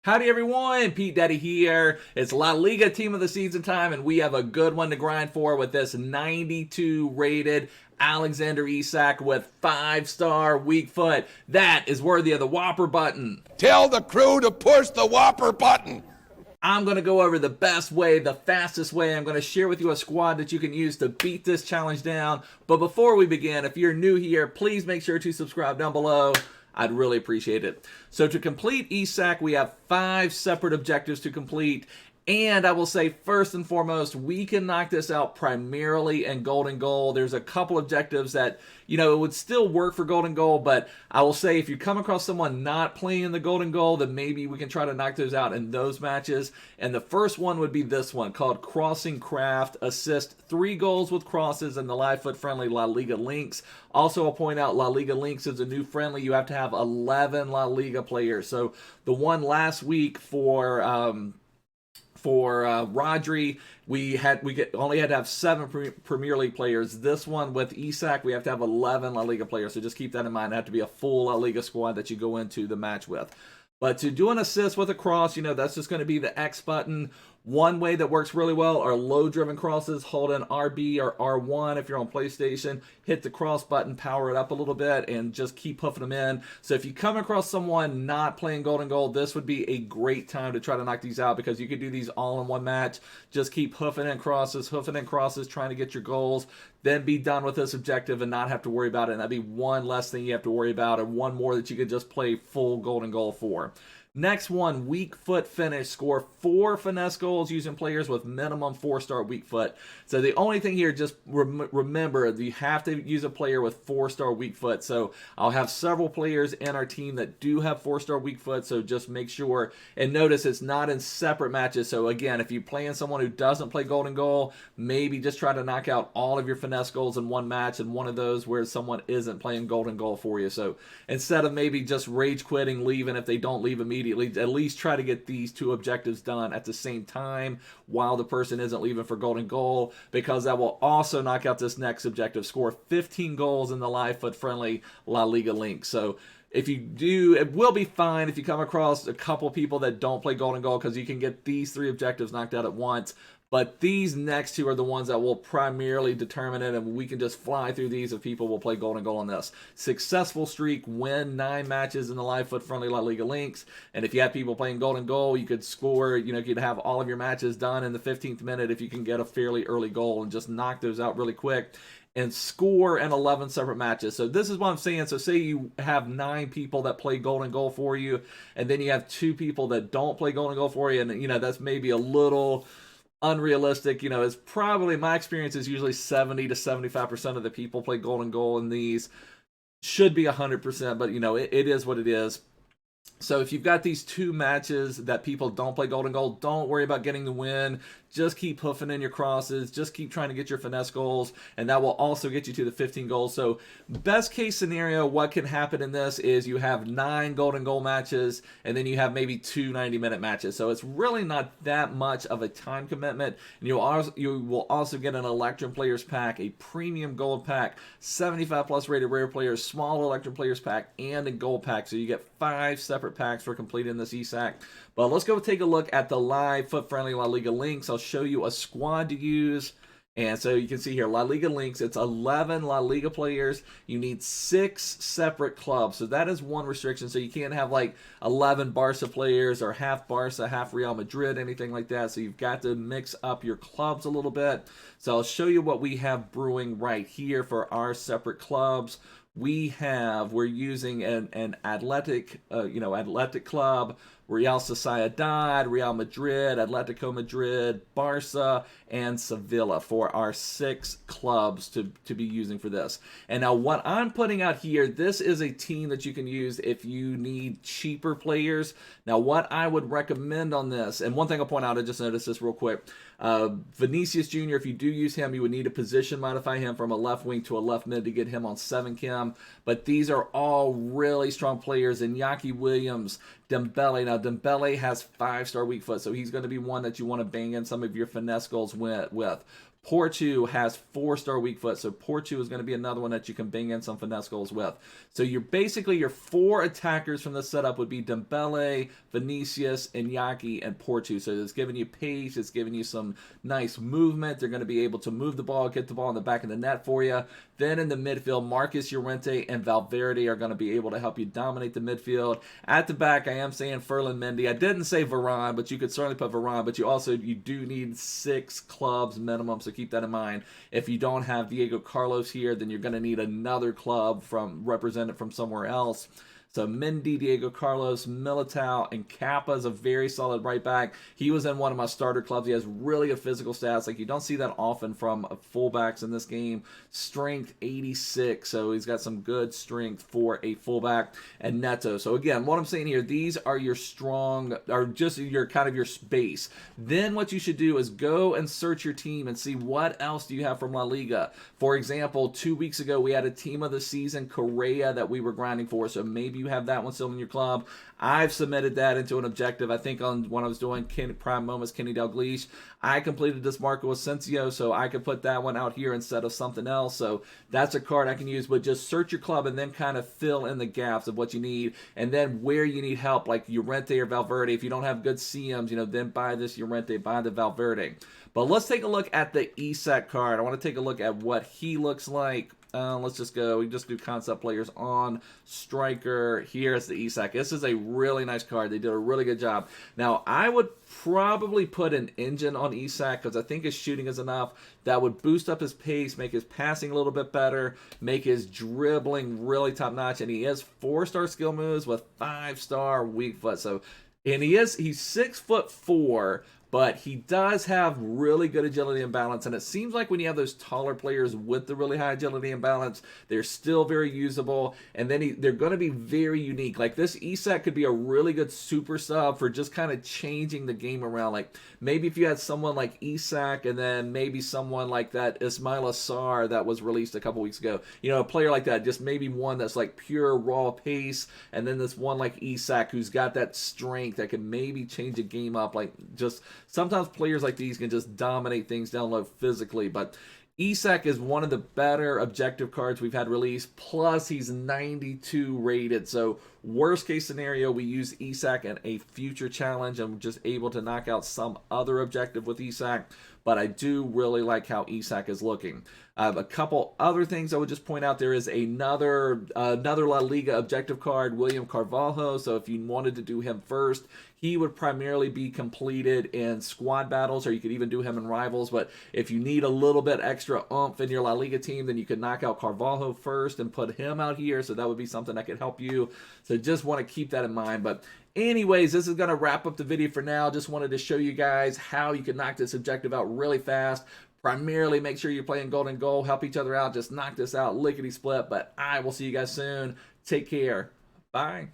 Howdy everyone, Pete Daddy here. It's La Liga team of the season time, and we have a good one to grind for with this 92 rated Alexander Isak with 5-star weak foot. That is worthy of the Whopper button. Tell the crew to push the Whopper button. I'm going to go over the best way, the fastest way. I'm going to share with you a squad that you can use to beat this challenge down. But before we begin, if you're new here, please make sure to subscribe down below. I'd really appreciate it. So to complete Isak, we have 5 separate objectives to complete. And I will say, first and foremost, we can knock this out primarily in golden goal. There's a couple objectives that, it would still work for golden goal, but I will say if you come across someone not playing the golden goal, then maybe we can try to knock those out in those matches. And the first one would be this one called Crossing Craft. Assist 3 goals with crosses in the live FUT Friendly LaLiga Links. Also, I'll point out LaLiga Links is a new friendly. You have to have 11 La Liga players. So the one last week for Rodri, we only had to have 7 Premier League players. This one with Isak, we have to have 11 La Liga players. So just keep that in mind. It have to be a full La Liga squad that you go into the match with. But to do an assist with a cross, that's just going to be the X button. One way that works really well are low-driven crosses. Hold in RB or R1 if you're on PlayStation. Hit the cross button, power it up a little bit, and just keep hoofing them in. So if you come across someone not playing golden goal, this would be a great time to try to knock these out because you could do these all in one match. Just keep hoofing in crosses, trying to get your goals. Then be done with this objective and not have to worry about it. And that'd be one less thing you have to worry about, and one more that you could just play full golden goal for. Next one, weak foot finish. Score 4 finesse goals using players with minimum 4-star weak foot. So the only thing here, just remember, you have to use a player with 4-star weak foot. So I'll have several players in our team that do have 4-star weak foot. So just make sure, and notice it's not in separate matches. So again, if you're playing someone who doesn't play golden goal, maybe just try to knock out all of your finesse goals in one match, and one of those where someone isn't playing golden goal for you. So instead of maybe just rage quitting, leaving if they don't leave immediately, at least try to get these 2 objectives done at the same time while the person isn't leaving for golden goal, because that will also knock out this next objective. Score 15 goals in the live FUT Friendly LaLiga Links. So if you do, it will be fine if you come across a couple people that don't play golden goal, because you can get these 3 objectives knocked out at once. But these next 2 are the ones that will primarily determine it, and we can just fly through these if people will play golden goal on this. Successful streak, win 9 matches in the live FUT Friendly LaLiga Links. And if you have people playing golden goal, you could score, you could have all of your matches done in the 15th minute if you can get a fairly early goal and just knock those out really quick and score in 11 separate matches. So this is what I'm saying. So say you have 9 people that play golden goal for you, and then you have 2 people that don't play golden goal for you, and that's maybe a little unrealistic. It's probably, my experience is usually 70 to 75% of the people play golden goal, and these should be 100%, but it is what it is. So if you've got these 2 matches that people don't play golden goal, don't worry about getting the win. Just keep hoofing in your crosses. Just keep trying to get your finesse goals, and that will also get you to the 15 goals. So best case scenario, what can happen in this is you have 9 golden goal matches, and then you have maybe 2 90-minute matches. So it's really not that much of a time commitment. And you will also get an Electrum Players Pack, a Premium Gold Pack, 75+ rated rare players, small Electrum Players Pack, and a Gold Pack. So you get 5 separate packs for completing this Isak. But let's go take a look at the live FUT Friendly LaLiga Links. I'll show you a squad to use. And so you can see here, LaLiga Links, it's 11 La Liga players. You need 6 separate clubs. So that is one restriction. So you can't have like 11 Barca players or half Barca, half Real Madrid, anything like that. So you've got to mix up your clubs a little bit. So I'll show you what we have brewing right here for our separate clubs. We're using an athletic club, Real Sociedad, Real Madrid, Atletico Madrid, Barca, and Sevilla for our 6 clubs to be using for this. And now what I'm putting out here, this is a team that you can use if you need cheaper players. Now what I would recommend on this, and one thing I'll point out, I just noticed this real quick, Vinicius Jr., if you do use him, you would need to position modify him from a left wing to a left mid to get him on 7 chem. But these are all really strong players. Iñaki Williams, Dembele. Now Dembele has 5-star weak foot, so he's going to be one that you want to bang in some of your finesse goals with. Portu has 4-star weak foot, so Portu is going to be another one that you can bang in some finesse goals with. So you're basically your 4 attackers from this setup would be Dembele, Vinicius, Iñaki, and Portu. So it's giving you pace, it's giving you some nice movement. They're going to be able to move the ball, get the ball in the back of the net for you. Then in the midfield, Marcus Llorente and Valverde are going to be able to help you dominate the midfield. At the back, I am saying Ferland Mendy. I didn't say Varane, but you could certainly put Varane, but you do need 6 clubs minimum, so keep that in mind. If you don't have Diego Carlos here, then you're going to need another club represented from somewhere else. So Mendy, Diego Carlos, Militao, and Kappa is a very solid right back. He was in one of my starter clubs. He has really good physical stats. Like, you don't see that often from fullbacks in this game. Strength 86, so he's got some good strength for a fullback. And Neto. So again, what I'm saying here, these are your strong, or just your kind of your base. Then what you should do is go and search your team and see what else do you have from La Liga. For example, 2 weeks ago, we had a team of the season, Correa, that we were grinding for. So maybe you have that one still in your club. I've submitted that into an objective. I think on when I was doing Prime Moments, Kenny Dalglish, I completed this Marco Asensio, so I could put that one out here instead of something else. So that's a card I can use, but just search your club and then kind of fill in the gaps of what you need, and then where you need help, like Llorente or Valverde. If you don't have good CMs, then buy this Llorente, buy the Valverde. But let's take a look at the Isak card. I want to take a look at what he looks like. Let's just go. We just do concept players on striker. Here's the Isak. This is a really nice card. They did a really good job. Now, I would probably put an engine on Isak because I think his shooting is enough. That would boost up his pace, make his passing a little bit better, make his dribbling really top notch. And he has 4-star skill moves with 5-star weak foot. So, and he's 6'4", but he does have really good agility and balance, and it seems like when you have those taller players with the really high agility and balance, they're still very usable, and then they're going to be very unique. Like, this Isak could be a really good super sub for just kind of changing the game around. Like, maybe if you had someone like Isak, and then maybe someone like that Ismail Assar that was released a couple weeks ago, a player like that, just maybe one that's like pure raw pace, and then this one like Isak who's got that strength that can maybe change a game up. Like, just sometimes players like these can just dominate things down low physically, but Isak is one of the better objective cards we've had released, plus he's 92 rated, so worst case scenario, we use Isak in a future challenge and we're just able to knock out some other objective with Isak, but I do really like how Isak is looking. A couple other things I would just point out. There is another La Liga objective card, William Carvalho, so if you wanted to do him first, he would primarily be completed in squad battles, or you could even do him in rivals. But if you need a little bit extra oomph in your La Liga team, then you could knock out Carvalho first and put him out here. So that would be something that could help you. So just want to keep that in mind. But anyways, this is going to wrap up the video for now. Just wanted to show you guys how you can knock this objective out really fast. Primarily, make sure you're playing golden goal. Help each other out. Just knock this out lickety split. But I will see you guys soon. Take care. Bye.